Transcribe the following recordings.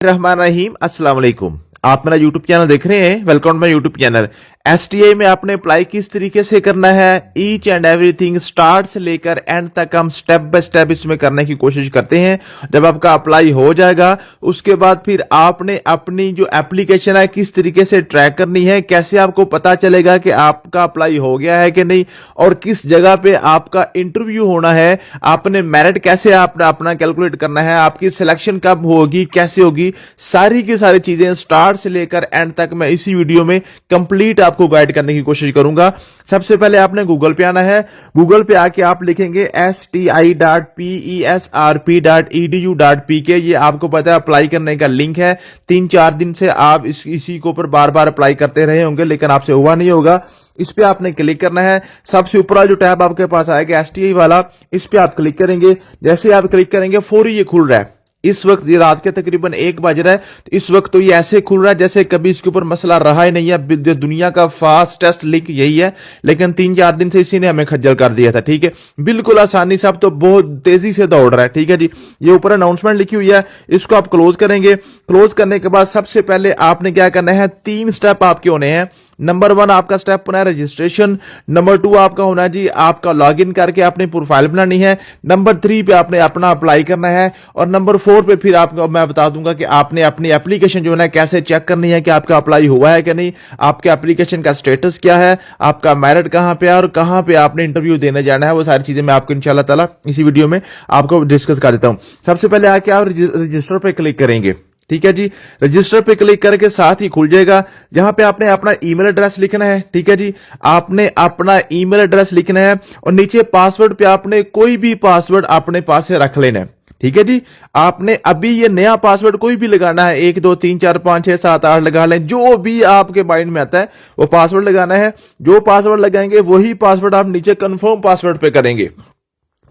रहमान रहीम अस्सलाम वालेकुम। आप मेरा यूट्यूब चैनल देख रहे हैं, welcome my YouTube channel. STI में आपने अप्लाई किस तरीके से करना है, ईच एंड एवरीथिंग स्टार्ट से लेकर एंड तक हम स्टेप बाय स्टेप इसमें करने की कोशिश करते हैं। जब आपका अप्लाई हो जाएगा उसके बाद फिर आपने अपनी जो एप्लीकेशन है किस तरीके से ट्रैक करनी है, कैसे आपको पता चलेगा कि आपका अप्लाई हो गया है कि नहीं और किस जगह पे आपका इंटरव्यू होना है, आपने मेरिट कैसे आपने अपना कैलकुलेट करना है, आपकी सिलेक्शन कब होगी, कैसे होगी, सारी की सारी चीजें स्टार्ट से लेकर एंड तक मैं इसी वीडियो में कंप्लीट आपको गाइड करने की कोशिश करूंगा। सबसे पहले आपने गूगल पे आना है। गूगल पे आके आप लिखेंगे sti.pesrp.edu.pk। ये आपको पता है अप्लाई करने का लिंक है। 3-4 दिन से आप इसी के ऊपर बार बार अप्लाई करते रहे होंगे लेकिन आपसे हुआ नहीं होगा। इस पे आपने क्लिक करना है। सबसे ऊपर जो टैब आपके पास आएगा एसटीआई वाला, इस पे आप क्लिक करेंगे। जैसे आप क्लिक करेंगे फौरी ये खुल रहा है। इस वक्त ये रात के तकरीबन 1 बज रहा है, तो इस वक्त तो ये ऐसे खुल रहा है जैसे कभी इसके ऊपर मसला रहा ही नहीं है। दुनिया का फास्टेस्ट लिंक यही है, लेकिन 3-4 दिन से इसी ने हमें खज्जल कर दिया था। ठीक है, बिल्कुल आसानी से, अब तो बहुत तेजी से दौड़ रहा है। ठीक है जी, ये ऊपर अनाउंसमेंट लिखी हुई है, इसको आप क्लोज करेंगे। क्लोज करने के बाद सबसे पहले आपने क्या करना है, 3 स्टेप आपके होने हैं। नंबर 1 आपका स्टेप होना है रजिस्ट्रेशन। नंबर 2 आपका होना जी आपका लॉगिन करके अपनी प्रोफाइल बनानी है। नंबर 3 पे आपने अपना अप्लाई करना है और नंबर 4 पे फिर आपको मैं बता दूंगा कि आपने अपनी एप्लीकेशन जो है ना कैसे चेक करनी है कि आपका अप्लाई हुआ है कि नहीं, आपके एप्लीकेशन का स्टेटस क्या है, आपका मेरिट कहां पे है और कहां पे आपने इंटरव्यू देने जाना है। वो सारी चीजें मैं आपको इंशाल्लाह ताला इसी वीडियो में आपको डिस्कस कर देता हूं। सबसे पहले आके आप रजिस्टर पे क्लिक करेंगे। ठीक है जी, रजिस्टर पे क्लिक करके साथ ही खुल जाएगा। यहां पे आपने अपना ईमेल एड्रेस लिखना है। ठीक है जी, आपने अपना ईमेल एड्रेस लिखना है और नीचे पासवर्ड पे आपने कोई भी पासवर्ड अपने पास से रख लेना है। ठीक है जी, आपने अभी ये नया पासवर्ड कोई भी लगाना है, 1 2 3 4 5 6 7 8 लगा लें, जो भी आपके माइंड में आता है वो पासवर्ड लगाना है। जो पासवर्ड लगाएंगे वही पासवर्ड आप नीचे कंफर्म पासवर्ड पे करेंगे।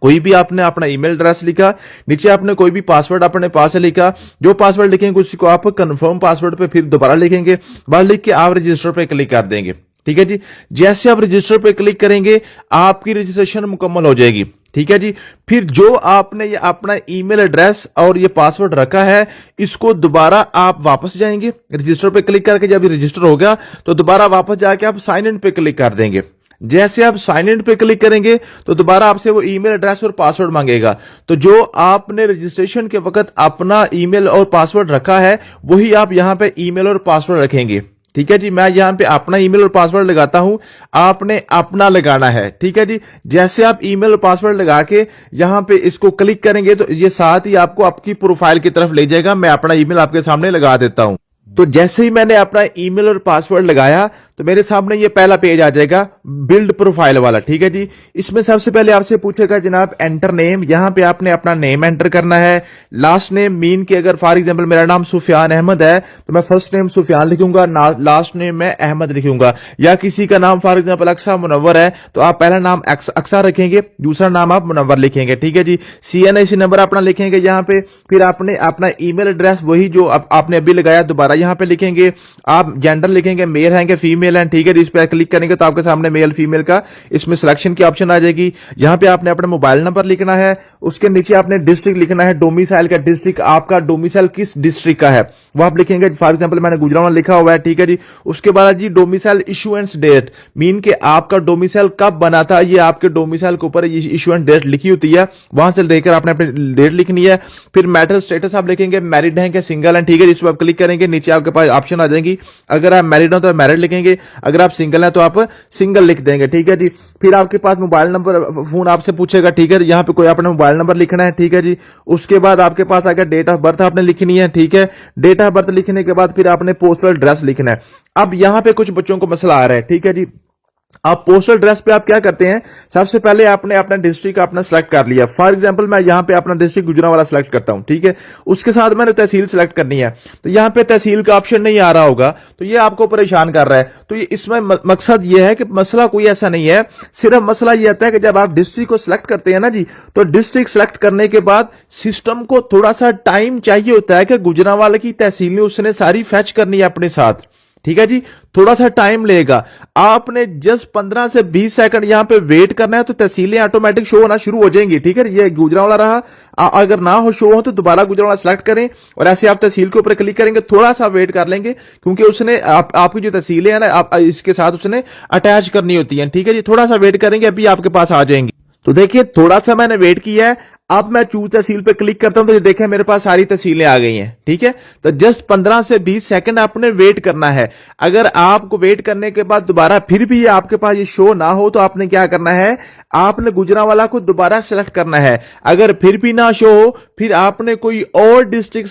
कोई भी आपने अपना ईमेल एड्रेस लिखा, नीचे आपने कोई भी पासवर्ड अपने पास से लिखा, जो पासवर्ड लिखेंगे उसी को आप कंफर्म पासवर्ड पे फिर दोबारा लिखेंगे। बाहर लिख के आप रजिस्टर पे क्लिक कर देंगे। ठीक है जी, जैसे आप रजिस्टर पे क्लिक करेंगे आपकी रजिस्ट्रेशन मुकम्मल हो जाएगी। ठीक है जी, फिर जो आपने ये अपना ईमेल एड्रेस और ये पासवर्ड रखा है इसको दोबारा आप वापस जाएंगे। रजिस्टर पे क्लिक करके जब ये रजिस्टर होगा तो दोबारा वापस जाके आप साइन इन पे क्लिक कर देंगे। जैसे आप साइन इन पे क्लिक करेंगे तो दोबारा आपसे वो ईमेल एड्रेस और पासवर्ड मांगेगा। तो जो आपने रजिस्ट्रेशन के वक्त अपना ईमेल और पासवर्ड रखा है वही आप यहां पे ईमेल और पासवर्ड रखेंगे। ठीक है जी, मैं यहां पे अपना ईमेल और पासवर्ड लगाता हूं, आपने अपना लगाना है। ठीक है जी, जैसे आप ईमेल और पासवर्ड लगा के यहां पे इसको क्लिक करेंगे तो ये साथ ही आपको आपकी प्रोफाइल की तरफ ले जाएगा। मैं अपना ईमेल आपके सामने लगा देता हूं। तो जैसे ही मैंने अपना ईमेल और पासवर्ड लगाया तो मेरे सामने ये पहला पेज आ जाएगा बिल्ड प्रोफाइल वाला। ठीक है जी, इसमें सबसे पहले आपसे पूछेगा जनाब एंटर नेम। यहां पे आपने अपना नेम एंटर करना है। लास्ट नेम मीन के अगर फॉर एग्जांपल मेरा नाम सुफियान अहमद है तो मैं फर्स्ट नेम सुफियान लिखूंगा, लास्ट नेम मैं अहमद लिखूंगा। या किसी का नाम फॉर एग्जांपल अक्सा मुनव्वर है तो आप पहला नाम अक्सा रखेंगे, दूसरा नाम आप मुनव्वर लिखेंगे। ठीक है जी, CNIC नंबर अपना लिखेंगे यहां पे। फिर आपने अपना ईमेल एड्रेस वही जो आपने अभी लगाया दोबारा यहां पे लिखेंगे। आप जेंडर लिखेंगे, मेल है कि फीमेल है। ठीक है, इस पर क्लिक करेंगे तो आपके सामने मेल फीमेल का इसमें सिलेक्शन की ऑप्शन आ जाएगी। यहां पे आपने अपना मोबाइल नंबर लिखना है, उसके नीचे आपने डिस्ट्रिक्ट लिखना है, डोमिसाइल का डिस्ट्रिक्ट, आपका डोमिसाइल किस डिस्ट्रिक्ट का है वो आप लिखेंगे। फॉर एग्जांपल मैंने गुजरात लिखा हुआ है। ठीक है जी, उसके बाद जी डोमिसाइल इशुएंस डेट, मीन के आपका डोमिसाइल कब बना था, ये आपके डोमिसाइल के ऊपर इशुएंस डेट लिखी होती है, वहां से लेकर आपने अपनी डेट लिखनी है। फिर मैरिटल स्टेटस आप लिखेंगे, मैरिड है क्या सिंगल है। ठीक है, इस पर आप क्लिक करेंगे, नीचे आपके पास ऑप्शन आ जाएंगी। अगर आप मैरिड हो तो मैरिड लिखेंगे, अगर आप सिंगल हैं तो आप सिंगल लिख देंगे। ठीक है जी, फिर आपके पास मोबाइल नंबर फोन आपसे पूछेगा। ठीक है, यहां पे कोई अपना मोबाइल नंबर लिखना है। ठीक है जी, उसके बाद आपके पास आएगा डेट ऑफ बर्थ आपने लिखनी है। ठीक है, डेट ऑफ बर्थ लिखने के बाद फिर आपने पोस्टल एड्रेस लिखना है। अब यहां पे कुछ बच्चों को मसला आ रहा है। ठीक है जी, आप पोस्टल एड्रेस पे आप क्या करते हैं, सबसे पहले आपने अपना डिस्ट्रिक्ट अपना सेलेक्ट कर लिया। फॉर एग्जांपल मैं यहां पे अपना डिस्ट्रिक्ट गुजरांवाला सेलेक्ट करता हूं। ठीक है, उसके साथ मैंने तहसील सेलेक्ट करनी है तो यहां पे तहसील का ऑप्शन नहीं आ रहा होगा तो ये आपको परेशान कर रहा है। तो ये इसमें मकसद ये है कि मसला कोई ऐसा नहीं है, सिर्फ मसला ये आता है कि जब आप डिस्ट्रिक्ट को सिलेक्ट करते हैं ना जी, तो डिस्ट्रिक्ट सेलेक्ट करने के बाद सिस्टम को थोड़ा सा टाइम चाहिए होता है कि गुजरांवाला की तहसील में उसने सारी फैच करनी है अपने साथ। ठीक है जी, थोड़ा सा टाइम लेगा। आपने जस्ट 15 से 20 सेकंड यहां पे वेट करना है तो तहसीलें ऑटोमेटिक शो होना शुरू हो जाएंगी। ठीक है, ये गुजरांवाला रहा। अगर ना हो शो हो तो दोबारा गुजरांवाला सेलेक्ट करें और ऐसे आप तहसील के ऊपर क्लिक करेंगे, थोड़ा सा वेट कर लेंगे क्योंकि उसने आपकी जो तहसीलें है ना आप इसके साथ उसने अटैच करनी होती है। ठीक है जी, थोड़ा सा वेट करेंगे, अभी आपके पास आ जाएंगे। तो देखिए थोड़ा सा मैंने वेट किया है, अब मैं चूज तहसील पे क्लिक करता हूं तो देखें मेरे पास सारी तहसीलें आ गई हैं। ठीक है, तो जस्ट 15 से 20 सेकंड आपने वेट करना है। अगर आपको वेट करने के बाद दोबारा फिर भी आपके पास ये शो ना हो तो आपने क्या करना है, आपने गुजरांवाला को दोबारा सेलेक्ट करना है। अगर फिर भी ना शो हो, फिर आपने कोई और डिस्ट्रिक्ट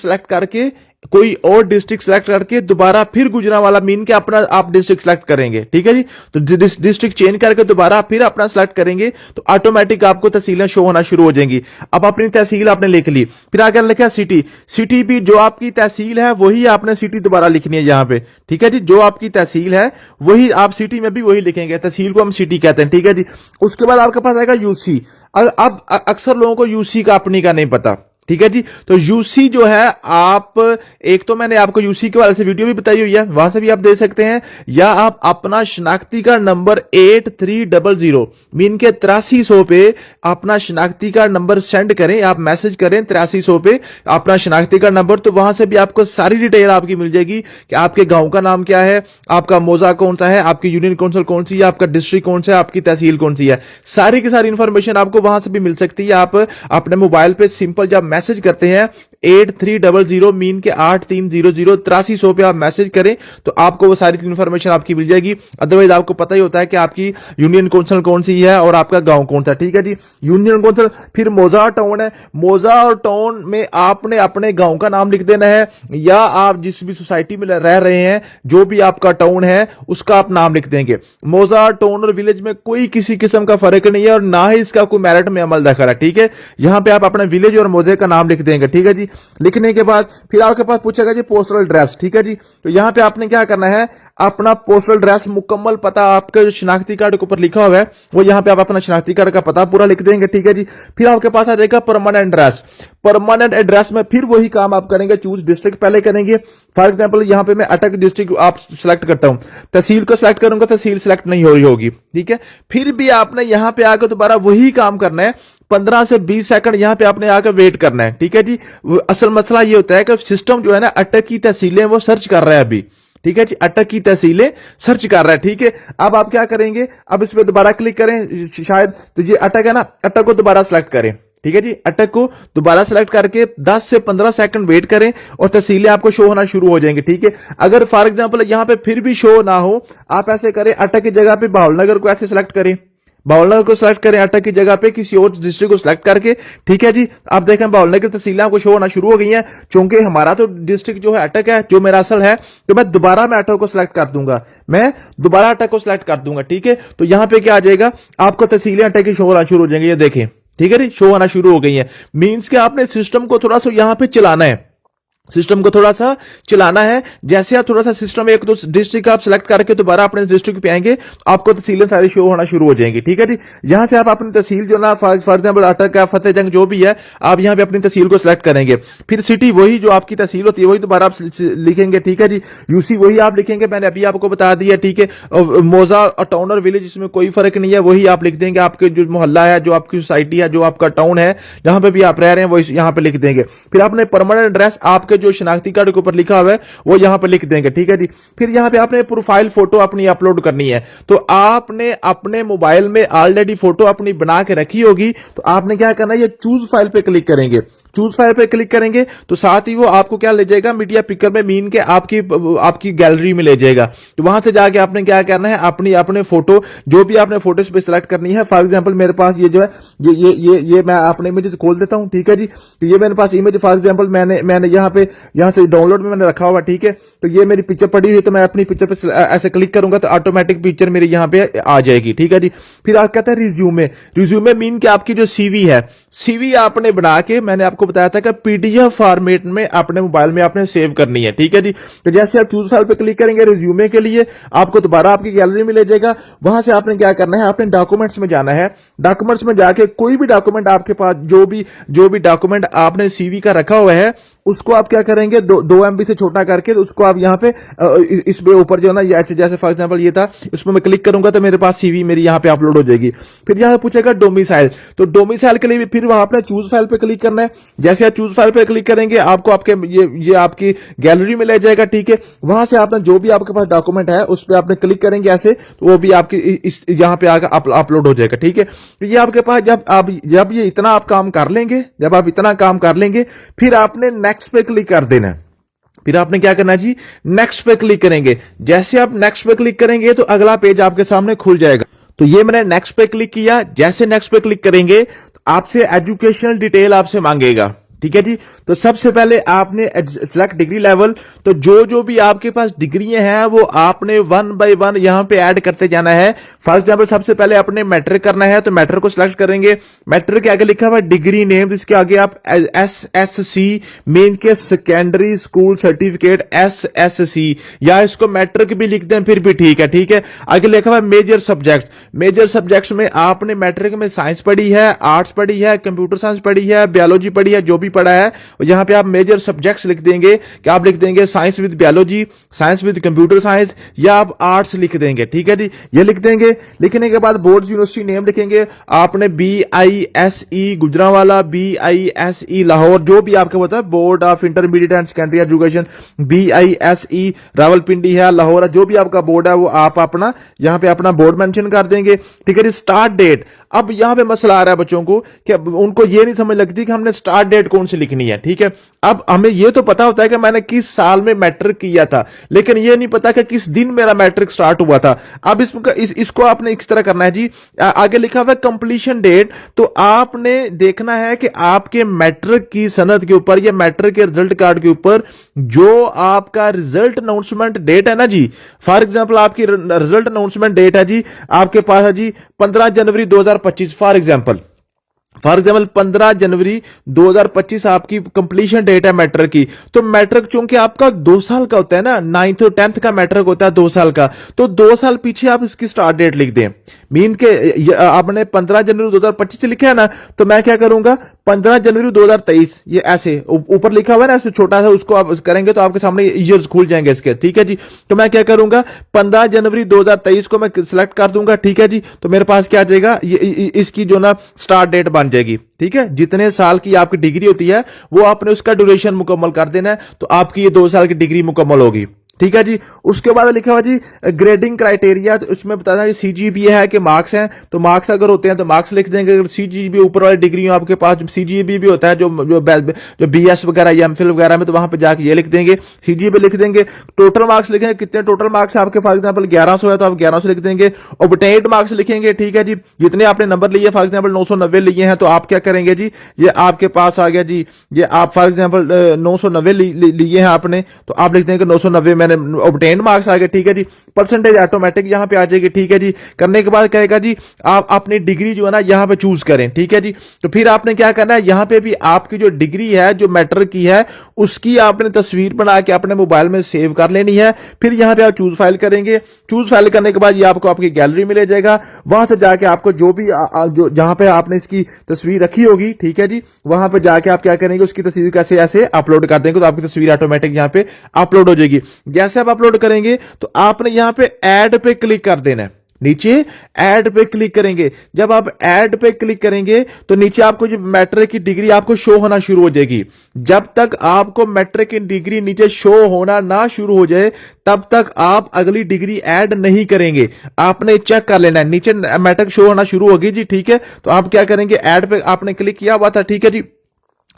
सेलेक्ट करके दोबारा फिर गुजरांवाला मीन के अपना आप डिस्ट्रिक्ट सेलेक्ट करेंगे। ठीक है जी, तो डिस्ट्रिक्ट चेंज करके दोबारा फिर अपना सेलेक्ट करेंगे तो ऑटोमेटिक आपको तहसीलें शो होना शुरू हो जाएंगी। अब अपनी तहसील आपने लिख ली, फिर आगे लिखा सिटी। सिटी भी जो आपकी तहसील है वही आपने सिटी दोबारा लिखनी है यहां पे। ठीक है जी, जो आपकी तहसील है वही आप सिटी में भी वही लिखेंगे, तहसील को हम सिटी कहते हैं। ठीक है जी, उसके बाद आपके पास आएगा यूसी। अब अक्सर लोगों को यूसी का अपनी का नहीं पता। ठीक है जी, तो यूसी जो है आप एक तो मैंने आपको यूसी के वाले से वीडियो भी बताई हुई है, वहां से भी आप दे सकते हैं, या आप अपना शनाख्ती कार्ड नंबर 8300 मीन के 8300 पे अपना शनाख्ती कार्ड नंबर सेंड करें, आप मैसेज करें 8300 पे अपना शनाख्ती कार्ड नंबर, तो वहां से भी आपको सारी डिटेल आपकी मिल जाएगी कि आपके गांव का नाम क्या है, आपका मौजा कौन सा है, आपकी यूनियन काउंसिल कौन सी है, आपका डिस्ट्रिक्ट कौन सा है, आपकी तहसील कौन सी है, सारी की सारी इंफॉर्मेशन आपको वहां से भी मिल सकती है। आप अपने मोबाइल पे सिंपल जब मैसेज करते हैं 8300 मीन के 8300 8300 पे आप मैसेज करें तो आपको वो सारी इंफॉर्मेशन आपकी मिल जाएगी। अदरवाइज आपको पता ही होता है कि आपकी यूनियन काउंसिल कौन सी है और आपका गांव कौन सा। ठीक है जी, यूनियन काउंसिल, फिर मौजा टाउन है, मौजा और टाउन में आपने अपने गांव का नाम लिख देना है, या आप जिस भी सोसाइटी में रह रहे हैं जो भी आपका टाउन है उसका आप नाम लिख देंगे। मौजा टाउन और विलेज में कोई किसी किस्म का फर्क नहीं है और ना ही इसका कोई मेरिट में अमल दखल है। ठीक है, यहां पे आप अपने विलेज और मौजे का नाम लिख देंगे। ठीक है जी, लिखने के बाद फिर आपके पास पूछेगा जी पोस्टल एड्रेस। ठीक है जी, तो यहां पे आपने क्या करना है, अपना पोस्टल एड्रेस मुकम्मल पता आपके शनाख्ती कार्ड के ऊपर लिखा हुआ है वो यहां पे आप अपना शनाख्ती कार्ड का पता पूरा लिख देंगे। ठीक है जी, फिर आपके पास आ जाएगा परमानेंट एड्रेस। परमानेंट एड्रेस में फिर वही काम आप करेंगे, चूज डिस्ट्रिक्ट पहले करेंगे। फॉर एग्जांपल यहां पे मैं अटक डिस्ट्रिक्ट आप सिलेक्ट करता हूं, तहसील को सिलेक्ट करूंगा, तहसील सिलेक्ट नहीं हो रही होगी। ठीक है, फिर भी आपने यहां पे आकर दोबारा वही काम करना है, 15 से 20 सेकंड यहां पे आपने आकर वेट करना है। ठीक है जी, असल मसला ये होता है कि सिस्टम जो है ना अटक की तहसीलें वो सर्च कर रहा है अभी। ठीक है जी, अटक की तहसीलें सर्च कर रहा है। ठीक है, अब आप क्या करेंगे, अब इस पे दोबारा क्लिक करें, शायद तो ये अटक है ना, अटक को दोबारा सेलेक्ट करें। ठीक है जी, अटक को दोबारा सेलेक्ट करके 10 से 15 सेकंड वेट करें और तहसीलें आपको शो होना शुरू हो जाएंगे। ठीक है, अगर फॉर एग्जांपल यहां पे फिर भी शो ना हो, आप ऐसे करें, अटक की जगह पे भावलनगर को ऐसे सेलेक्ट करें, भावलनगर को सिलेक्ट करें, अटक की जगह पे किसी और डिस्ट्रिक्ट को सिलेक्ट करके। ठीक है जी, आप देखें भावलनगर की तहसीलें आपको शो होना शुरू हो गई हैं। चूंकि हमारा तो डिस्ट्रिक्ट जो है अटक है, जो मेरा असल है, तो मैं दोबारा मैं अटक को सिलेक्ट कर दूंगा, मैं दोबारा अटक को सिलेक्ट कर दूंगा। ठीक है, तो यहां पे क्या आ जाएगा, आपको तहसीलें अटक की शो होना शुरू हो जाएंगी। ये देखें, ठीक है जी, शो होना शुरू हो गई है। मीन्स के आपने सिस्टम को थोड़ा सा यहां पे चलाना है, सिस्टम को थोड़ा सा चलाना है। जैसे आप थोड़ा सा सिस्टम एक दो डिस्ट्रिक्ट आप सिलेक्ट करके दोबारा अपने डिस्ट्रिक्ट पे आएंगे तो आपको तहसीलें सारी शो होना शुरू हो जाएंगी। ठीक है जी, यहां से आप अपनी तहसील जो ना फॉर एग्जाम्पल अटक है, फतेहजंग जो भी है, आप यहां पे अपनी तहसील को सिलेक्ट करेंगे। फिर सिटी वही जो आपकी तहसील होती है वही दोबारा आप लिखेंगे। ठीक है जी, यूसी वही आप लिखेंगे, मैंने अभी आपको बता दिया। ठीक है, मौजा और टाउन और विलेज इसमें कोई फर्क नहीं है, वही आप लिख देंगे। आपके जो मोहल्ला है, जो आपकी सोसाइटी है, जो आपका टाउन है, जहां पे भी आप रह रहे हैं वो यहां पे लिख देंगे। फिर आपने परमानेंट एड्रेस आपके जो शनाख्ती कार्ड के ऊपर लिखा हुआ है वो यहां पे लिख देंगे। ठीक है जी, फिर यहां पे आपने प्रोफाइल फोटो अपनी अपलोड करनी है, तो आपने अपने मोबाइल में ऑलरेडी फोटो अपनी बना के रखी होगी, तो आपने क्या करना है, ये चूज फाइल पे क्लिक करेंगे। चूज फाइल पे क्लिक करेंगे तो साथ ही वो आपको क्या ले जाएगा, मीडिया पिकर में मीन के आपकी गैलरी में ले जाएगा। तो वहां से जाके आपने क्या करना है, अपने फोटो जो भी आपने फोटोज पे सिलेक्ट करनी है। फॉर एग्जांपल मेरे पास ये जो है ये मैं अपने इमेज खोल देता हूं। ठीक है जी, तो ये मेरे पास इमेज फॉर एग्जांपल मैंने यहां से डाउनलोड में मैंने रखा हुआ। ठीक है, तो ये मेरी पिक्चर पड़ी हुई, तो मैं अपनी पिक्चर पे ऐसे क्लिक करूंगा तो ऑटोमेटिक पिक्चर मेरी यहां पे आ जाएगी। ठीक है जी, फिर आप कहते हैं रिज्यूमे। रिज्यूमे मीन के आपकी जो सीवी है, सीवी आपने बना के, मैंने आपको बताया था कि पीडीएफ फॉर्मेट में अपने मोबाइल में आपने सेव करनी है। ठीक है जी, तो जैसे आप चूज फाइल पे क्लिक करेंगे रिज्यूमे के लिए, आपको दोबारा आपकी गैलरी में ले जाएगा। वहां से आपने क्या करना है, आपने डॉक्यूमेंट्स में जाना है। डॉक्यूमेंट्स में जाके कोई भी डॉक्यूमेंट आपके पास जो भी डॉक्यूमेंट आपने सीवी का रखा हुआ है उसको आप क्या करेंगे, 2 MB से छोटा करके, तो उसको आप यहाँ पे इस पे ऊपर जो है ना, जैसे फॉर एग्जांपल ये था, उसमें मैं क्लिक करूंगा तो मेरे पास सीवी मेरी यहाँ पे अपलोड हो जाएगी। फिर यहाँ पूछेगा डोमिसाइल, तो डोमिसाइल के लिए भी फिर वहां पे चूज फाइल पे क्लिक करना है। जैसे आप चूज फाइल पे क्लिक करेंगे, आपको आपके ये आपकी गैलरी में ले जाएगा, ठीक है। वहां से आपने जो भी आपके पास डॉक्यूमेंट है उस पर आपने क्लिक करेंगे ऐसे, तो वो भी आपकी इस यहाँ पे आकर अपलोड हो जाएगा, ठीक है। तो ये आपके पास जब ये इतना आप काम कर लेंगे, जब आप इतना काम कर लेंगे, फिर आपने नेक्स्ट पे क्लिक कर देना है। फिर आपने क्या करना है जी, नेक्स्ट पे क्लिक करेंगे। जैसे आप नेक्स्ट पे क्लिक करेंगे तो अगला पेज आपके सामने खुल जाएगा। तो ये मैंने नेक्स्ट पे क्लिक किया। जैसे नेक्स्ट पे क्लिक करेंगे तो आपसे एजुकेशनल डिटेल आपसे मांगेगा, ठीक है जी। तो सबसे पहले आपने सिलेक्ट डिग्री लेवल, तो जो भी आपके पास डिग्रियां हैं वो आपने 1 बाय 1 यहां पे ऐड करते जाना है। फॉर एग्जांपल सबसे पहले अपने मैट्रिक करना है, तो मैट्रिक को सिलेक्ट करेंगे। मैट्रिक के आगे लिखा हुआ है डिग्री नेम, इसके आगे आप SSC मेन के सेकेंडरी स्कूल सर्टिफिकेट SSC, या इसको मैट्रिक भी लिख दें फिर भी ठीक है, ठीक है। आगे लिखा हुआ है मेजर सब्जेक्ट्स। मेजर सब्जेक्ट्स में आपने मैट्रिक में साइंस पढ़ी है, आर्ट्स पढ़ी है, कंप्यूटर साइंस पढ़ी है, बायोलॉजी पढ़ी है, जो भी पढ़ा है यहां पे आप मेजर सब्जेक्ट्स लिख देंगे कि आप लिख देंगे science with biology, science with computer science, या आप आर्ट्स लिख देंगे, ठीक है जी। ये लिख देंगे। लिखने के बाद बोर्ड यूनिवर्सिटी नेम लिखेंगे। आपने BISE गुजरांवाला, BISE लाहौर, जो भी आपको पता है, board of intermediate and secondary education, BISE Rawalpindi है, लाहौर है, जो भी आपका बोर्ड है वो आप अपना यहां पे अपना बोर्ड मेंशन कर देंगे, ठीक है जी। स्टार्ट डेट, अब यहां पे मसला आ रहा है बच्चों को कि उनको ये नहीं समझ लगती कि हमने स्टार्ट डेट कौन सी लिखनी है, ठीक है। अब हमें ये तो पता होता है कि मैंने किस साल में मैट्रिक किया था, लेकिन ये नहीं पता कि किस दिन मेरा मैट्रिक स्टार्ट हुआ था। अब इसको आपने इस तरह करना है जी। आगे लिखा हुआ है कंप्लीशन डेट, तो आपने देखना है कि आपके मैट्रिक की सनद के ऊपर या मैट्रिक के रिजल्ट कार्ड के ऊपर जो आपका रिजल्ट अनाउंसमेंट डेट है ना जी, फॉर एग्जाम्पल आपकी रिजल्ट अनाउंसमेंट डेट है जी, आपके पास है जी 15 जनवरी 2025, फॉर एग्जाम्पल 15 जनवरी 2025 आपकी कंप्लीशन डेट है मैट्रिक की। तो मैट्रिक चूंकि आपका 2 साल का होता है ना, 9th और 10th का मैट्रिक होता है 2 साल का, तो 2 साल पीछे आप इसकी स्टार्ट डेट लिख दें। मीन के आपने 15 जनवरी 2025 से लिखा है ना, तो मैं क्या करूंगा 15 जनवरी 2023, ये ऐसे ऊपर लिखा हुआ है ना, ऐसे छोटा सा, उसको आप करेंगे तो आपके सामने ईयर्स खुल जाएंगे इसके, ठीक है जी। तो मैं क्या करूंगा 15 जनवरी 2023 को मैं सिलेक्ट कर दूंगा, ठीक है जी। तो मेरे पास क्या आ जाएगा, ये इसकी जो ना स्टार्ट डेट बन जाएगी, ठीक है। जितने साल की आपकी डिग्री होती है वो आपने उसका ड्यूरेशन मुकम्मल कर देना है, तो आपकी ये 2 साल की डिग्री मुकम्मल होगी, ठीक है जी। उसके बाद लिखा हुआ जी ग्रेडिंग क्राइटेरिया, तो उसमें बताना है CGPA है कि मार्क्स हैं, तो मार्क्स अगर होते हैं तो मार्क्स लिख देंगे। अगर CGPA ऊपर वाली डिग्री हो आपके पास, CGPA भी होता है जो BS वगैरह या MPhil वगैरह में, तो वहां पे जाके ये लिख देंगे, CGPA लिख देंगे। टोटल मार्क्स लिखेंगे, कितने टोटल मार्क्स आपके, फॉर एग्जाम्पल 1100 है तो आप 1100 लिख देंगे। ऑब्टेन्ड मार्क्स लिखेंगे, ठीक है जी। जितने आपने नंबर लिए, फॉर एग्जाम्पल 990 लिए हैं, तो आप क्या करेंगे जी, ये आपके पास आ गया जी, ये आप फॉर एग्जाम्पल 990 लिए हैं आपने, तो आप लिख देंगे 990 मैंने ऑब्टेन्ड मार्क्स आ गए, ठीक है जी। परसेंटेज ऑटोमेटिक यहां पे आ जाएगी, ठीक है जी। करने के बाद कहेगा जी आप अपनी डिग्री जो है ना यहां पे चूज करें, ठीक है जी। तो फिर आपने क्या करना है, यहां पे भी आपकी जो डिग्री है जो मैट्रिक की है उसकी आपने तस्वीर बना के अपने मोबाइल में सेव कर लेनी है। फिर यहां पे आप चूज फाइल करेंगे। चूज फाइल करने के बाद ये आपको आपकी गैलरी में ले जाएगा। वहां से जाके आपको जो भी जो जहां पे आपने इसकी तस्वीर रखी होगी, ठीक है जी, वहां पे जाके आप क्या करेंगे, उसकी तस्वीर कैसे ऐसे अपलोड कर देंगे, तो आपकी तस्वीर ऑटोमेटिक यहां पे अपलोड हो जाएगी। जैसे आप अपलोड करेंगे तो आपने यहां पे ऐड पे क्लिक कर देना है। नीचे ऐड पे क्लिक करेंगे। जब आप ऐड पे क्लिक करेंगे तो नीचे आपको जो मैट्रिक की डिग्री आपको शो होना शुरू हो जाएगी। जब तक आपको मैट्रिक की डिग्री नीचे शो होना ना शुरू हो जाए तब तक आप अगली डिग्री ऐड नहीं करेंगे। आपने चेक कर लेना है, नीचे मैट्रिक शो होना शुरू होगी जी, ठीक है। तो आप क्या करेंगे, ऐड पे आपने क्लिक किया हुआ था, ठीक है जी।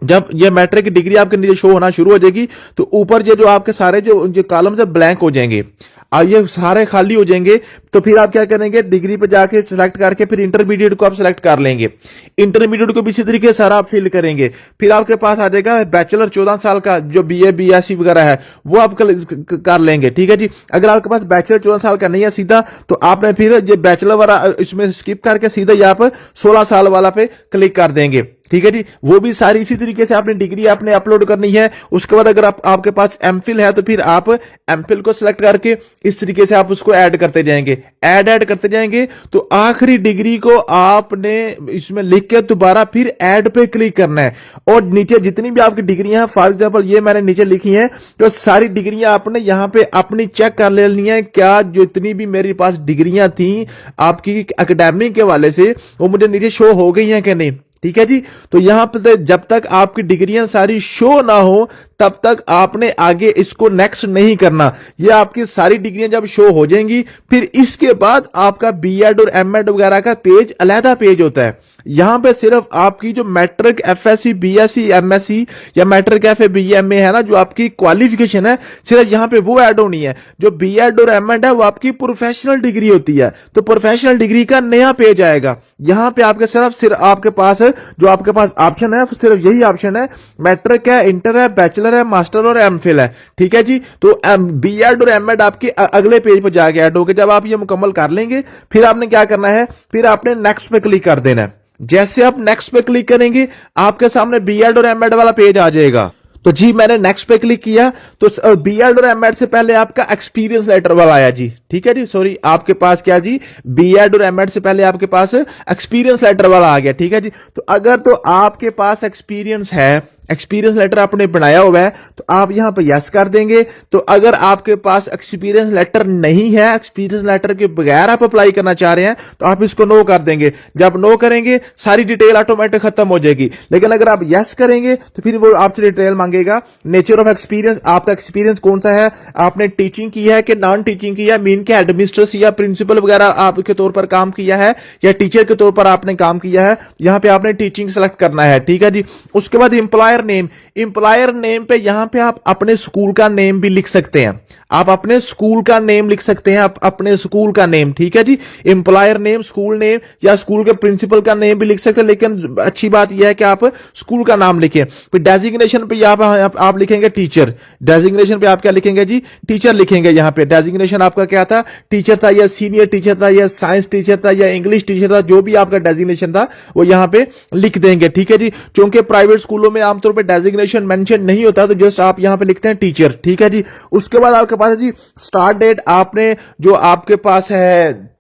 जब ये मैट्रिक की डिग्री आपके नीचे शो होना शुरू हो जाएगी तो ऊपर ये जो आपके सारे जो कॉलम है ब्लैंक हो जाएंगे और ये सारे खाली हो जाएंगे। तो फिर आप क्या करेंगे, डिग्री पे जाके सिलेक्ट करके फिर इंटरमीडिएट को आप सिलेक्ट कर लेंगे। इंटरमीडिएट को भी इसी तरीके से सारा आप फिल करेंगे। फिर आपके पास आ जाएगा बैचलर 14 साल का, जो BA BSc वगैरह है वो आप कर लेंगे, ठीक है जी। अगर आपके पास बैचलर 14 साल का नहीं है सीधा, तो आपने फिर ये बैचलर वाला इसमें स्किप करके सीधा यहाँ पर 16 साल वाला पे क्लिक कर देंगे। ठीक है जी, वो भी सारी इसी तरीके से आपने डिग्री आपने अपलोड करनी है। उसके बाद अगर आपके पास एमफिल है तो फिर आप एमफिल को सिलेक्ट करके इस तरीके से आप उसको ऐड करते जाएंगे, ऐड करते जाएंगे। तो आखिरी डिग्री को आपने इसमें लिख के दोबारा फिर ऐड पे क्लिक करना है, और नीचे जितनी भी आपकी डिग्रियां हैं, फॉर एग्जांपल ये मैंने नीचे लिखी हैं, तो सारी डिग्रियां आपने यहां पे अपनी चेक कर लेनी है। क्या जितनी भी मेरे पास डिग्रियां थी आपकी एकेडमिक के वाले से, वो मुझे नीचे शो हो गई हैं कि नहीं। ठीक है जी, तो यहां पर जब तक आपकी डिग्रियां सारी शो ना हो तब तक आपने आगे इसको नेक्स्ट नहीं करना। ये आपकी सारी डिग्रियां जब शो हो जाएंगी फिर इसके बाद आपका बीएड और एमएड वगैरह का पेज अलहदा पेज होता है। यहां पे सिर्फ आपकी जो मैट्रिक, एफएससी, बीएससी, एमएससी या मैट्रिक, एफए, बीएमए है ना, जो आपकी क्वालिफिकेशन है, सिर्फ यहां पे वो ऐड होनी है। जो बीएड और एमएड है वो आपकी प्रोफेशनल डिग्री होती है, तो प्रोफेशनल डिग्री का नया पेज आएगा। यहां पे आपके सिर्फ आपके पास जो आपके पास ऑप्शन है सिर्फ यही ऑप्शन है, मैट्रिक है, इंटर है, बैचलर है, मास्टर और एमफिल है। ठीक है जी, तो बीएड और एमएड आपके अगले पेज पर जाके ऐड होगा। जब आप ये मुकम्मल कर लेंगे फिर आपने क्या करना है, फिर आपने नेक्स्ट पे क्लिक कर देना है। जैसे आप नेक्स्ट पे क्लिक करेंगे आपके सामने बीएड और एमएड वाला पेज आ जाएगा। तो जी मैंने नेक्स्ट पे क्लिक किया तो बीएड और एमएड से पहले आपका एक्सपीरियंस लेटर वाला आया जी। ठीक है जी, सॉरी, आपके पास क्या जी, बीएड और एमएड से पहले आपके पास एक्सपीरियंस लेटर वाला आ गया। ठीक है जी, तो अगर तो आपके पास एक्सपीरियंस है, एक्सपीरियंस लेटर आपने बनाया हुआ है, तो आप यहां पर यस कर देंगे। तो अगर आपके पास एक्सपीरियंस लेटर नहीं है, एक्सपीरियंस लेटर के बगैर आप अप्लाई करना चाह रहे हैं, तो आप इसको नो कर देंगे। जब नो करेंगे सारी डिटेल ऑटोमेटिक खत्म हो जाएगी। लेकिन अगर आप यस करेंगे तो फिर वो आपसे डिटेल मांगेगा। नेचर ऑफ एक्सपीरियंस, आपका एक्सपीरियंस कौन सा है, आपने टीचिंग की है कि नॉन टीचिंग की है, मीन के एडमिनिस्ट्रेटर या प्रिंसिपल वगैरह आपके तौर पर काम किया है या टीचर के तौर पर आपने काम किया है, यहां पे आपने टीचिंग सेलेक्ट करना है। ठीक है जी, उसके बाद एम्प्लॉयर नेम, एम्प्लॉयर नेम पे यहां पे आप अपने स्कूल का नेम भी लिख सकते हैं। आप अपने स्कूल का नेम लिख सकते हैं, आप अपने स्कूल का नेम। ठीक है जी, एम्प्लॉयर नेम, स्कूल नेम या स्कूल के प्रिंसिपल का नेम भी लिख सकते हैं, लेकिन अच्छी बात यह है कि आप स्कूल का नाम लिखें। फिर डेजिग्नेशन पे आप लिखेंगे टीचर। डेजिग्नेशन पे आप क्या लिखेंगे जी, टीचर लिखेंगे। यहां पे डेजिग्नेशन आपका क्या था, टीचर था या सीनियर टीचर था या साइंस टीचर था या इंग्लिश टीचर था, जो भी आपका डेजिग्नेशन था वो यहां पे लिख देंगे। ठीक है जी, क्योंकि प्राइवेट स्कूलों में आमतौर पर डेजिग्नेशन मेंशन नहीं होता, तो जस्ट आप यहां पे लिखते हैं टीचर। ठीक है जी, उसके बाद आपके पास है जी स्टार्ट डेट। आपने जो आपके पास है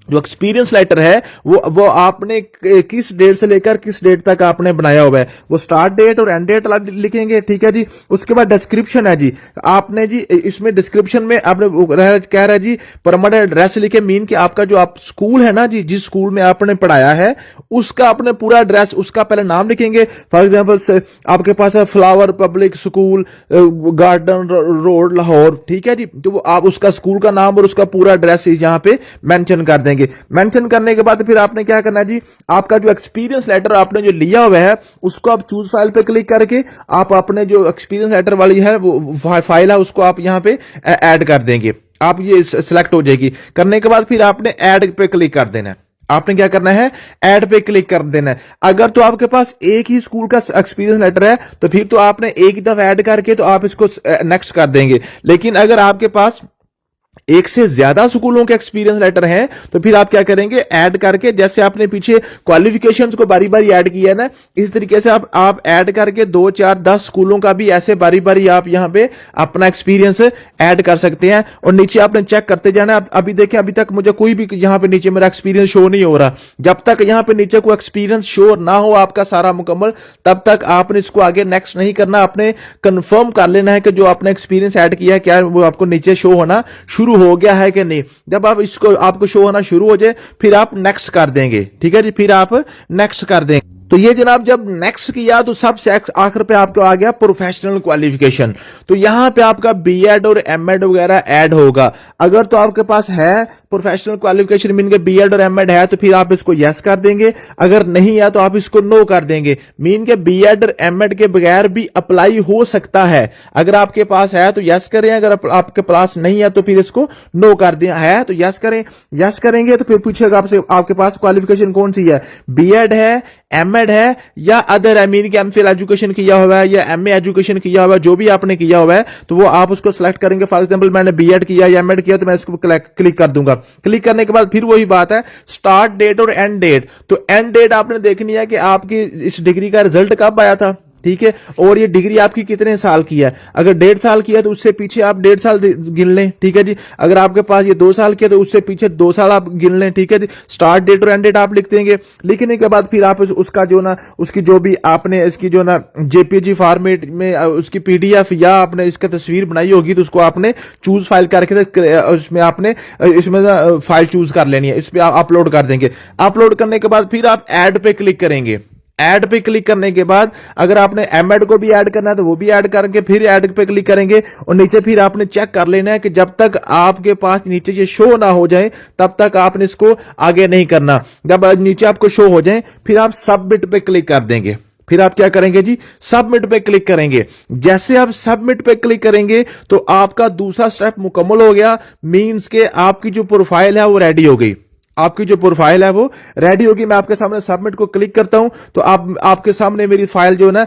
जो एक्सपीरियंस लेटर है वो आपने किस डेट से लेकर किस डेट तक आपने बनाया हुआ है, वो स्टार्ट डेट और एंड डेट लिखेंगे। ठीक है जी, उसके बाद डिस्क्रिप्शन है जी, आपने जी इसमें डिस्क्रिप्शन में आपने कह रहा है जी परमानेंट एड्रेस लिखे, मीन कि आपका जो आप स्कूल है ना जी, जिस स्कूल में आपने पढ़ाया है उसका अपने पूरा एड्रेस, उसका पहले नाम लिखेंगे। फॉर एग्जाम्पल आपके पास है flower public school, garden road, Lahore. ठीक है जी, तो वो आप उसका स्कूल का नाम और उसका पूरा एड्रेस यहां पे मेंशन कर देंगे। मेंशन करने के बाद फिर आपने क्या करना है जी, आपका जो एक्सपीरियंस लेटर आपने जो लिया हुआ है उसको आप चूज फाइल पे क्लिक करके आप अपने जो एक्सपीरियंस लेटर वाली है वो फाइल है उसको आप यहां पे ऐड कर देंगे। आप ये सिलेक्ट हो जाएगी। करने के बाद फिर आपने ऐड पे क्लिक कर देना है। आपने क्या करना है, ऐड पे क्लिक कर देना है। अगर तो आपके पास एक ही स्कूल का एक्सपीरियंस लेटर है तो फिर तो आपने एक दफा ऐड करके तो आप इसको नेक्स्ट कर देंगे। लेकिन अगर आपके पास एक से ज्यादा स्कूलों के एक्सपीरियंस लेटर हैं तो फिर आप क्या करेंगे, ऐड करके, जैसे आपने पीछे क्वालिफिकेशंस को बारी बारी ऐड किया है ना, इस तरीके से आप ऐड करके 2, 4, 10 स्कूलों का भी ऐसे बारी बारी आप यहां पे अपना एक्सपीरियंस ऐड कर सकते हैं। और नीचे आपने चेक करते जाना है। अभी देखें, अभी तक मुझे कोई भी यहां पे नीचे मेरा एक्सपीरियंस शो नहीं हो रहा। जब तक यहां पे नीचे कोई एक्सपीरियंस शो ना हो आपका सारा मुकम्मल, तब तक आपने इसको आगे नेक्स्ट नहीं करना। आपने कंफर्म कर लेना है कि जो आपने एक्सपीरियंस ऐड किया है क्या वो आपको नीचे शो होना शुरू हो गया है कि नहीं। जब आप इसको आपको शो होना शुरू हो जाए फिर आप नेक्स्ट कर देंगे। ठीक है जी, फिर आप नेक्स्ट कर देंगे। तो ये जनाब जब नेक्स्ट किया तो सबसे आखिर पे आपको आ गया प्रोफेशनल क्वालिफिकेशन। तो यहां पे आपका बीएड और एमएड वगैरह ऐड होगा। अगर तो आपके पास है प्रोफेशनल क्वालिफिकेशन मीन के बीएड और एमएड है तो फिर आप इसको यस कर देंगे। अगर नहीं है तो आप इसको नो कर देंगे। मीन के बीएड और एमएड के बगैर भी अप्लाई हो सकता है। अगर आपके पास है तो यस करें, अगर आपके पास नहीं है तो फिर इसको नो कर दिया है तो यस करें। यस करेंगे तो फिर पूछेगा आपसे आपके पास क्वालिफिकेशन कौन सी है, बीएड है, एमएड है या अदर मीन की एमफिल एजुकेशन किया हुआ है या एमए एजुकेशन किया हुआ है, जो भी आपने किया हुआ है तो वो आप उसको सिलेक्ट करेंगे। फॉर एग्जांपल मैंने बीएड किया या एमएड किया तो मैं इसको क्लिक कर दूंगा। क्लिक करने के बाद फिर वही बात है, स्टार्ट डेट और एंड डेट। तो एंड डेट आपने देखनी है कि आपकी इस डिग्री का रिजल्ट कब आया था, ठीक है, और ये डिग्री आपकी कितने साल की है। अगर 1.5 साल की है तो उससे पीछे आप 1.5 साल गिन लें, ठीक है जी। अगर आपके पास ये 2 साल की है तो उससे पीछे 2 साल आप गिन लें, ठीक है जी। स्टार्ट डेट और एंड डेट आप लिख देंगे। लिखने के बाद फिर आप उसका जो ना उसकी जो भी आपने इसकी जो ना जेपीजी फॉर्मेट में उसकी पीडीएफ या आपने इसका तस्वीर बनाई होगी तो उसको आपने चूज फाइल करके उसमें आपने इसमें फाइल चूज कर लेनी है, इस पर आप अपलोड कर देंगे। अपलोड करने के बाद फिर आप ऐड पे क्लिक करेंगे। ऐड पे क्लिक करने के बाद अगर आपने एमएड को भी ऐड करना है तो वो भी ऐड करके फिर ऐड पे क्लिक करेंगे और नीचे फिर आपने चेक कर लेना है कि जब तक आपके पास नीचे ये शो ना हो जाए तब तक आपने इसको आगे नहीं करना। जब नीचे आपको शो हो जाए फिर आप सबमिट पे क्लिक कर देंगे। फिर आप क्या करेंगे जी, सबमिट पे क्लिक करेंगे। जैसे आप सबमिट पे क्लिक करेंगे तो आपका दूसरा स्टेप मुकम्मल हो गया, मींस के आपकी जो प्रोफाइल है वो रेडी हो गई। आपकी जो प्रोफाइल है वो रेडी होगी। मैं आपके सामने सबमिट को क्लिक करता हूं तो आपके सामने मेरी फाइल जो ना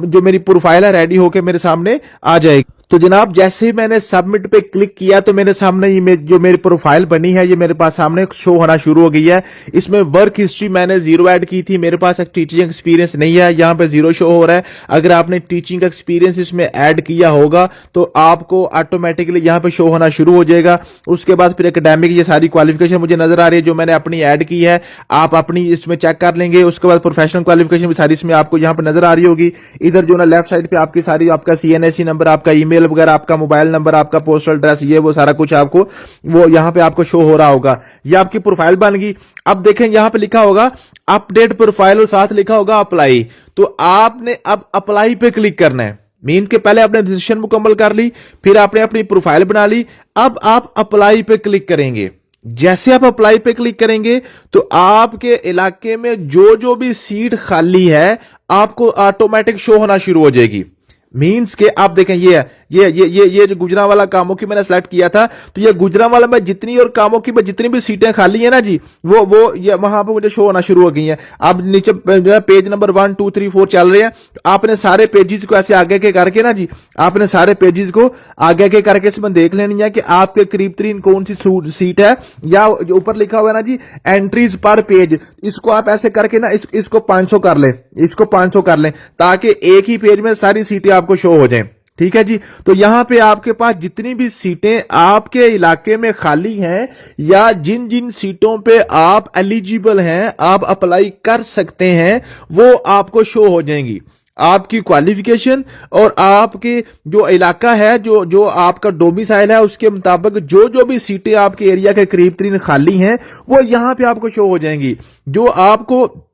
जो मेरी प्रोफाइल है रेडी होकर मेरे सामने आ जाएगी। तो जनाब जैसे ही मैंने सबमिट पे क्लिक किया तो मेरे सामने ये जो मेरी प्रोफाइल बनी है ये मेरे पास सामने शो होना शुरू हो गई है। इसमें वर्क हिस्ट्री मैंने 0 ऐड की थी, मेरे पास एक टीचिंग एक्सपीरियंस नहीं है, यहाँ पे 0 शो हो रहा है। अगर आपने टीचिंग एक्सपीरियंस इसमें ऐड किया होगा तो आपको ऑटोमेटिकली यहाँ पे शो होना शुरू हो जाएगा। उसके बाद फिर एकेडमिक ये सारी क्वालिफिकेशन मुझे नजर आ रही है जो मैंने अपनी ऐड की है, आप अपनी इसमें चेक कर लेंगे। उसके बाद प्रोफेशनल क्वालिफिकेशन भी सारी इसमें आपको यहाँ पे नजर आ रही होगी। इधर जो ना लेफ्ट साइड पे आपकी सारी आपका सीएनएससी नंबर, आपका ईमेल वगैरह, आपका मोबाइल नंबर, आपका पोस्टल एड्रेस, ये वो सारा कुछ आपको वो यहां पे आपको शो हो रहा होगा। ये आपकी प्रोफाइल बन गई। अब देखें यहां पे लिखा होगा अपडेट प्रोफाइल और साथ लिखा होगा अप्लाई। तो आपने अब अप्लाई पे क्लिक करना है। मीन के पहले आपने रजिस्ट्रेशन मुकम्मल कर ली, फिर आपने अपनी प्रोफाइल बना ली, अब आप अप्लाई पे क्लिक करेंगे। जैसे आप अप्लाई पे क्लिक करेंगे तो आपके इलाके में जो भी सीट खाली है आपको ऑटोमेटिक शो होना शुरू हो जाएगी। मीन्स के आप देखें ये जो गुजरांवाला कामों की मैंने सेलेक्ट किया था तो ये गुजरांवाला में जितनी और कामों की में जितनी भी सीटें खाली है ना जी वो ये वहां पर मुझे शो होना शुरू हो गई हैं। अब नीचे पेज नंबर 1 2 3 4 चल रहे हैं। तो आपने सारे पेजेस को ऐसे आगे के करके ना जी आपने सारे पेजेस को आगे के करके इसमें देख लेनी है कि आपके करीब तरीन कौन सी सीट है। या जो ऊपर लिखा हुआ है ना जी एंट्रीज पर पेज, इसको आप ऐसे करके ना इसको 500 कर लें, इसको 500 कर लें ताकि एक ही पेज में सारी सीटें आपको शो हो जाएं। ठीक है जी। तो यहां पे आपके पास जितनी भी सीटें आपके इलाके में खाली हैं या जिन जिन सीटों पे आप एलिजिबल हैं, आप अप्लाई कर सकते हैं, वो आपको शो हो जाएंगी। आपकी क्वालिफिकेशन और आपके जो इलाका है, जो आपका डोमिसाइल है, उसके मुताबिक जो भी सीटें आपके एरिया के करीब तरीन खाली हैं वो यहां पे आपको शो हो जाएंगी। जो आपको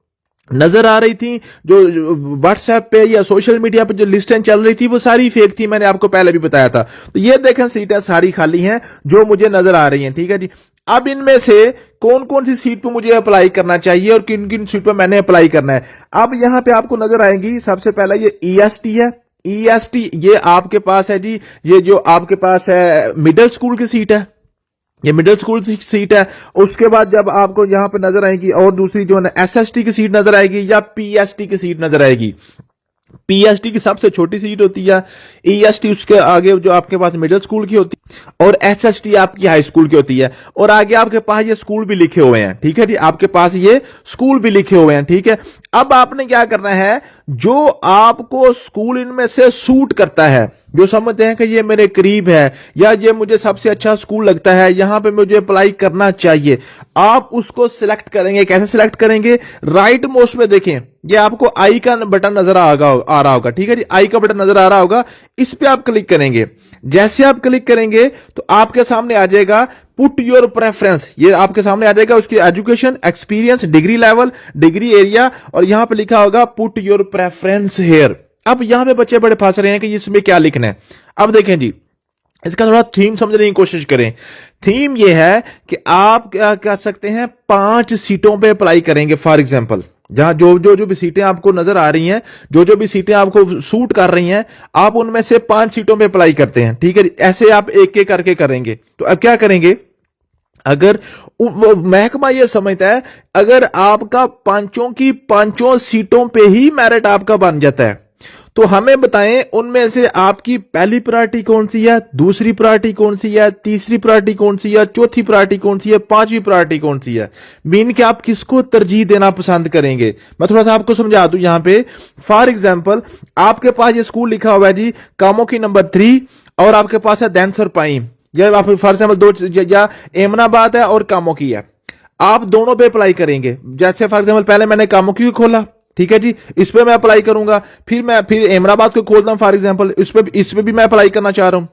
नजर आ रही थी, जो व्हाट्सएप पे या सोशल मीडिया पे जो लिस्टें चल रही थी वो सारी फेक थी, मैंने आपको पहले भी बताया था। तो ये देखें सीटें सारी खाली हैं जो मुझे नजर आ रही हैं। ठीक है जी। अब इनमें से कौन कौन सी सीट पे मुझे अप्लाई करना चाहिए और किन किन सीट पे मैंने अप्लाई करना है, अब यहां पे आपको नजर आएंगी। सबसे पहला ये ईएसटी है। ईएसटी ये आपके पास है जी, ये जो आपके पास है मिडिल स्कूल की सीट है, ये मिडिल स्कूल सीट है। उसके बाद जब आपको यहां पे नजर आएगी और दूसरी जो है एसएसटी की सीट नजर आएगी या पीएसटी की सीट नजर आएगी। पीएसटी की सबसे छोटी सीट होती है, ईएसटी उसके आगे जो आपके पास मिडिल स्कूल की होती है और एसएसटी आपकी हाई स्कूल की होती है। और आगे आपके पास ये स्कूल भी लिखे हुए हैं। ठीक है जी, आपके पास ये स्कूल भी लिखे हुए हैं। ठीक है। अब आपने क्या करना है, जो आपको स्कूल इनमें से सूट करता है, जो समझते हैं कि ये मेरे करीब है या ये मुझे सबसे अच्छा स्कूल लगता है, यहां पे मुझे अप्लाई करना चाहिए, आप उसको सिलेक्ट करेंगे। कैसे सिलेक्ट करेंगे, राइट मोस्ट में देखें ये आपको आई का बटन नजर आ रहा होगा। ठीक है जी, आई का बटन नजर आ रहा होगा, इस पे आप क्लिक करेंगे। जैसे आप क्लिक करेंगे तो आपके सामने आ जाएगा पुट योर प्रेफरेंस, ये आपके सामने आ जाएगा उसकी education, experience, degree level, degree area, और यहां पे लिखा होगा पुट योर प्रेफरेंस हेयर। अब यहां पे बच्चे बड़े फंस रहे हैं कि इसमें क्या लिखना है। अब देखें जी, इसका थोड़ा थीम समझने की कोशिश करें। थीम ये है कि आप क्या कर सकते हैं, 5 सीटों पे अप्लाई करेंगे। फॉर एग्जांपल जहां जो भी सीटें आपको नजर आ रही हैं, जो भी सीटें आपको सूट कर रही हैं, आप उनमें से 5 सीटों पे अप्लाई करते हैं। ठीक है, ऐसे आप एक एक करके करेंगे। तो अब क्या करेंगे, अगर महकमा ये समझता है अगर आपका पांचों की पांचों सीटों पे ही मेरिट आपका बन जाता है, तो हमें बताएं उनमें से आपकी पहली प्रायोरिटी कौन सी है, दूसरी प्रायोरिटी कौन सी है, तीसरी प्रायोरिटी कौन सी है, चौथी प्रायोरिटी कौन सी है, पांचवी प्रायोरिटी कौन सी है। मीन कि आप किसको तरजीह देना पसंद करेंगे। मैं थोड़ा सा आपको समझा दूं यहां पे। फॉर एग्जाम्पल आपके पास ये स्कूल लिखा हुआ है जी कामोकी नंबर 3 और आपके पास है दैनसर पाई, या आप फॉर एग्जाम्पल दो या एमनाबाद है और कामोकी है, आप दोनों पे अप्लाई करेंगे। जैसे फॉर एग्जाम्पल पहले मैंने कामोकी को खोला, ठीक है जी, इस पे मैं अप्लाई करूंगा, फिर एमराबाद को खोलता हूं फॉर एग्जांपल, इस पे भी मैं अप्लाई करना चाह रहा हूं।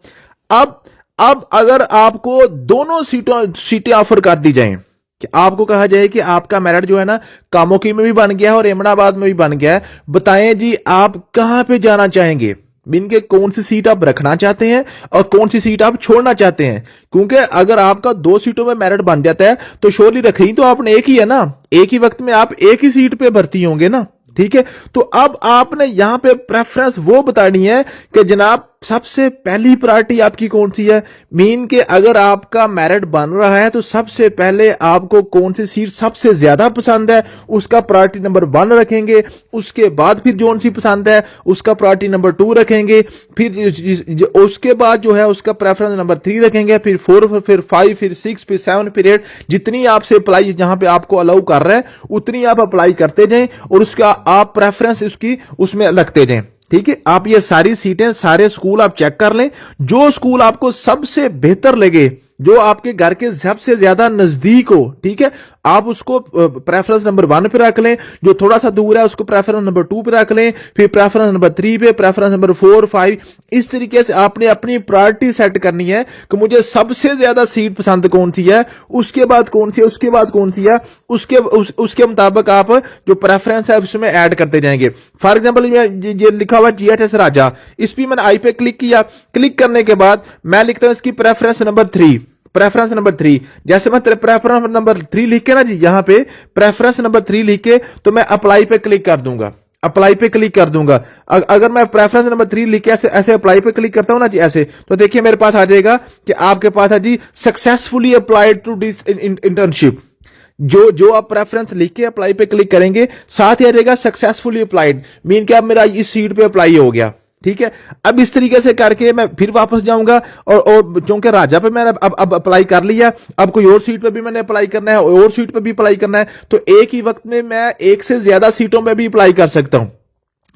अब अगर आपको दोनों सीटें ऑफर कर दी जाएं कि आपको कहा जाए कि आपका मेरिट जो है ना कामोकी में भी बन गया है और एमराबाद में भी बन गया है, बताएं जी आप कहां पे जाना चाहेंगे, मीन के कौन सी सीट आप रखना चाहते हैं और कौन सी सीट आप छोड़ना चाहते हैं। क्योंकि अगर आपका 2 सीटों में मेरिट बन जाता है तो श्योरली रखी तो आपने एक ही है ना, एक ही वक्त में आप एक ही सीट पे भर्ती होंगे ना, ठीक है। तो अब आपने यहां पे प्रेफरेंस वो बतानी है कि जनाब सबसे पहली प्रायोरिटी आपकी कौन सी है। मीन के अगर आपका मेरिट बन रहा है तो सबसे पहले आपको कौन सी सीट सबसे ज्यादा पसंद है उसका प्रायोरिटी नंबर 1 रखेंगे, उसके बाद फिर जो सी पसंद है उसका प्रायोरिटी नंबर 2 रखेंगे, फिर उसके बाद जो है उसका प्रेफरेंस नंबर 3 रखेंगे, फिर 4, फिर 5, फिर 6, फिर 7, फिर 8, जितनी आपसे अप्लाई जहां पे आपको अलाउ कर रहा है उतनी आप अप्लाई करते जाएं और उसका आप प्रेफरेंस उसकी उसमें लगते जाएं, ठीक है। आप ये सारी सीटें सारे स्कूल आप चेक कर लें, जो स्कूल आपको सबसे बेहतर लगे, जो आपके घर के सबसे ज्यादा नजदीक हो, ठीक है, आप उसको प्रेफरेंस नंबर 1 पे रख लें, जो थोड़ा सा दूर है उसको प्रेफरेंस नंबर 2 पे रख लें, फिर प्रेफरेंस नंबर 3 पे, प्रेफरेंस नंबर 4, 5, इस तरीके से आपने अपनी प्रायोरिटी सेट करनी है कि मुझे सबसे ज्यादा सीट पसंद कौन सी है, उसके बाद कौन सी है, उसके बाद कौन सी है, उसके मुताबिक आप जो प्रेफरेंस है उसमें ऐड करते जाएंगे। फॉर एग्जाम्पल ये लिखा हुआ GHS राजा, इस पर मैंने आई पे क्लिक किया, क्लिक करने के बाद मैं लिखता हूं इसकी प्रेफरेंस नंबर 3, प्रेफरेंस नंबर 3, जैसे मैं प्रेफरेंस नंबर 3 लिख के ना जी यहां पे प्रेफरेंस नंबर 3 लिख के तो मैं अप्लाई पे क्लिक कर दूंगा, अप्लाई पे क्लिक कर दूंगा। अगर मैं प्रेफरेंस नंबर 3 लिख के ऐसे अप्लाई पे क्लिक करता हूं ना जी ऐसे, तो देखिए मेरे पास आ जाएगा कि आपके पास है जी successfully applied to this internship. जो आप प्रेफरेंस लिख के अप्लाई पे क्लिक करेंगे साथ ही आ जाएगा सक्सेसफुली अप्लाइड, मीन कि अब मेरा इस सीट पे अप्लाई हो गया, ठीक है। अब इस तरीके से करके मैं फिर वापस जाऊंगा और चूंकि राजा पे मैंने अब अप्लाई कर लिया, अब कोई और सीट पे भी मैंने अप्लाई करना है और सीट पे भी अप्लाई करना है, तो एक ही वक्त में मैं एक से ज्यादा सीटों पे भी अप्लाई कर सकता हूं।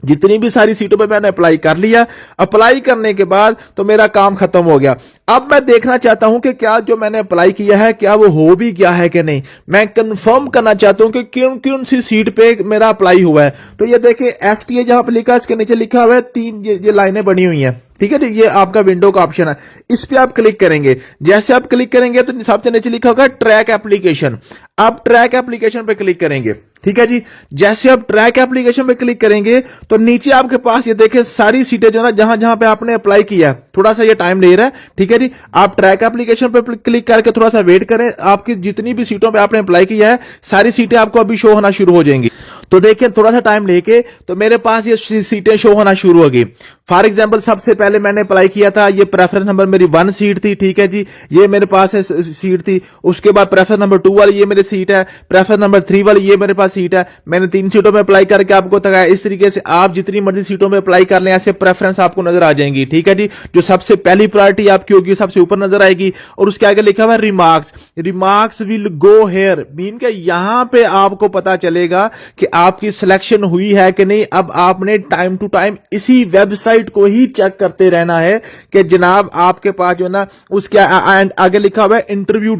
जितनी भी सारी सीटों पे मैंने अप्लाई कर लिया, अप्लाई करने के बाद तो मेरा काम खत्म हो गया। अब मैं देखना चाहता हूं कि क्या जो मैंने अप्लाई किया है क्या वो हो भी गया है कि नहीं, मैं कंफर्म करना चाहता हूं कि कौन कौन सी सीट पे मेरा अप्लाई हुआ है। तो ये देखिए STA जहां पे लिखा है इसके नीचे लिखा हुआ है 3 ये लाइनें बनी हुई हैं, ठीक है। ये आपका विंडो का ऑप्शन है, इस पे आप क्लिक करेंगे, जैसे आप क्लिक करेंगे तो सबसे नीचे लिखा होगा ट्रैक एप्लीकेशन, आप ट्रैक एप्लीकेशन पे क्लिक करेंगे, ठीक है जी। जैसे आप ट्रैक एप्लीकेशन पे क्लिक करेंगे तो नीचे आपके पास ये देखें सारी सीटें जो ना जहां जहां पे आपने अप्लाई किया, थोड़ा सा ये टाइम ले रहा है, ठीक है जी। आप ट्रैक एप्लीकेशन पे क्लिक करके थोड़ा सा वेट करें, आपकी जितनी भी सीटों पे आपने अप्लाई किया है सारी सीटें आपको अभी शो होना शुरू हो जाएंगी। तो देखिए थोड़ा सा टाइम लेके तो मेरे पास ये सीटें शो होना शुरू हो गई। फॉर एग्जाम्पल सबसे पहले मैंने अप्लाई किया था, ये प्रेफरेंस नंबर मेरी 1 सीट थी, ठीक है जी, ये मेरे पास है सीट थी। उसके बाद प्रेफरेंस नंबर 2 वाली ये मेरी सीट है, प्रेफरेंस नंबर 3 वाली ये मेरे पास सीट है। मैंने 3 सीटों में अप्लाई करके आपको बताया। इस तरीके से आप जितनी मर्जी सीटों में अप्लाई कर लें ऐसे प्रेफरेंस आपको नजर आ जाएंगी, ठीक है जी। जो सबसे पहली प्रायोरिटी आपकी होगी सबसे ऊपर नजर आएगी और उसके आगे लिखा हुआ है remarks will go here, mean के यहां पे आपको पता चलेगा कि आपकी सिलेक्शन हुई है कि नहीं। अब आपने टाइम टू टाइम इसी वेबसाइट को ही चेक करते रहना है कि जनाब आपके पास जो ना उसके आगे लिखा हुआ है इंटरव्यू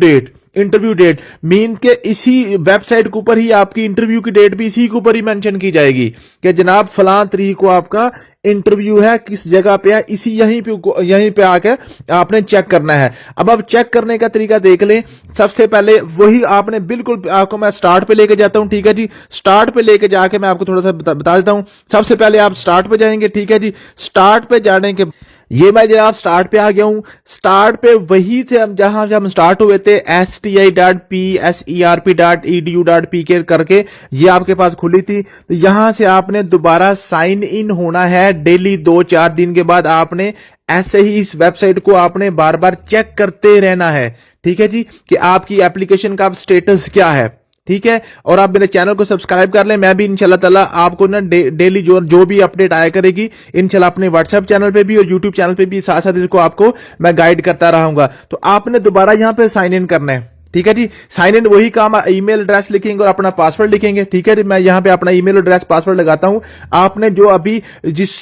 डेट, मीन के इसी वेबसाइट के ऊपर ही आपकी इंटरव्यू की डेट भी इसी के ऊपर ही मेंशन की जाएगी कि जनाब फलां तारीख को आपका इंटरव्यू है, किस जगह पे है, इसी यहीं पे आके आपने चेक करना है। अब आप चेक करने का तरीका देख लें। सबसे पहले वही आपने बिल्कुल आपको मैं स्टार्ट पे लेके जाता हूं, ठीक है जी। स्टार्ट पे लेके जाके मैं आपको थोड़ा सा बता देता हूं। सबसे पहले आप स्टार्ट पे जाएंगे, ठीक है जी। स्टार्ट पे जाने के ये मैं जनाब स्टार्ट पे आ गया हूं। स्टार्ट पे वही थे हम जहां हम स्टार्ट हुए थे, sti.pserp.edu.pk करके ये आपके पास खुली थी। तो यहां से आपने दोबारा साइन इन होना है डेली 2-4 दिन के बाद। आपने ऐसे ही इस वेबसाइट को आपने बार बार चेक करते रहना है, ठीक है जी, कि आपकी एप्लीकेशन का स्टेटस क्या है। ठीक है, और आप मेरे चैनल को सब्सक्राइब कर लें। मैं भी इंशाल्लाह ताला आपको ना डेली जो भी अपडेट आया करेगी इंशाल्लाह अपने व्हाट्सएप चैनल पे भी और यूट्यूब चैनल पे भी साथ साथ इसको आपको मैं गाइड करता रहूंगा। तो आपने दोबारा यहां पे साइन इन करना है। ठीक है जी, साइन इन वही काम, ईमेल एड्रेस लिखेंगे और अपना पासवर्ड लिखेंगे। ठीक है जी, मैं यहां पे अपना ईमेल एड्रेस पासवर्ड लगाता हूं। आपने जो अभी जिस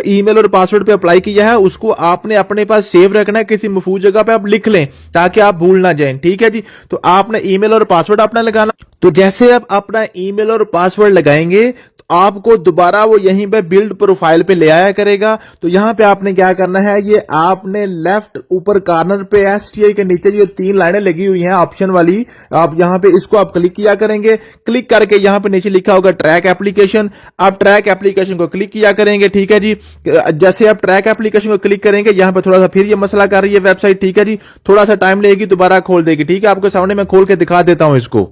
ईमेल और पासवर्ड पे अप्लाई किया है उसको आपने अपने पास सेव रखना है, किसी महफूज जगह पे आप लिख लें ताकि आप भूल ना जाएं। ठीक है जी, तो आपने ईमेल और पासवर्ड अपना लगाना। तो जैसे आप अपना ईमेल और पासवर्ड लगाएंगे तो आपको दोबारा वो यहीं पे बिल्ड प्रोफाइल पे ले आया करेगा। तो यहां पे आपने क्या करना है, ये आपने लेफ्ट ऊपर कॉर्नर पे STI के नीचे जो 3 लाइनें लगी हुई हैं ऑप्शन वाली, आप यहां पे इसको आप क्लिक किया करेंगे। क्लिक करके यहां पे नीचे लिखा होगा ट्रैक एप्लीकेशन, आप ट्रैक एप्लीकेशन को क्लिक किया करेंगे। ठीक है जी, जैसे आप ट्रैक एप्लीकेशन को क्लिक करेंगे यहां पे थोड़ा सा फिर ये मसला कर रही है वेबसाइट। ठीक है जी, थोड़ा सा टाइम लेगी, दोबारा खोल देगी। ठीक है, आपके सामने मैं खोल के दिखा देता हूं इसको।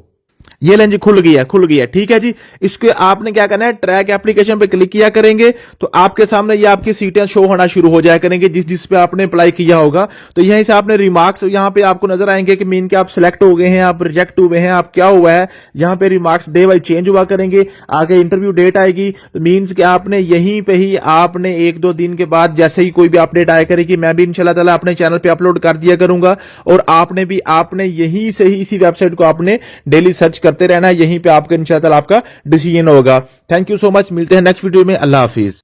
ये लें जी, खुल गया। ठीक है जी, इसके आपने क्या करना है, ट्रैक एप्लीकेशन पे क्लिक किया करेंगे तो आपके सामने ये आपकी सीटें शो होना शुरू हो जाया करेंगे जिस पे आपने अप्लाई किया होगा। तो यहीं से आपने रिमार्क्स यहां पे आपको नजर आएंगे कि मीन के आप सिलेक्ट हो गए हैं, आप रिजेक्ट हुए हैं, आप क्या हुआ है। यहां पे रिमार्क्स डे वाइज चेंज हुआ करेंगे, आगे इंटरव्यू डेट आएगी। तो मीन्स कि आपने यहीं पे ही आपने 1-2 दिन के बाद जैसे ही कोई भी अपडेट आया करेगी मैं भी इंशाल्लाह ताला अपने चैनल पे अपलोड कर दिया करूंगा। और आपने यहीं से ही इसी वेबसाइट को आपने डेली सर्च करते रहना है, यहीं पे आपका इंशाल्लाह आपका डिसीजन होगा। थैंक यू सो मच, मिलते हैं नेक्स्ट वीडियो में। अल्लाह हाफिज।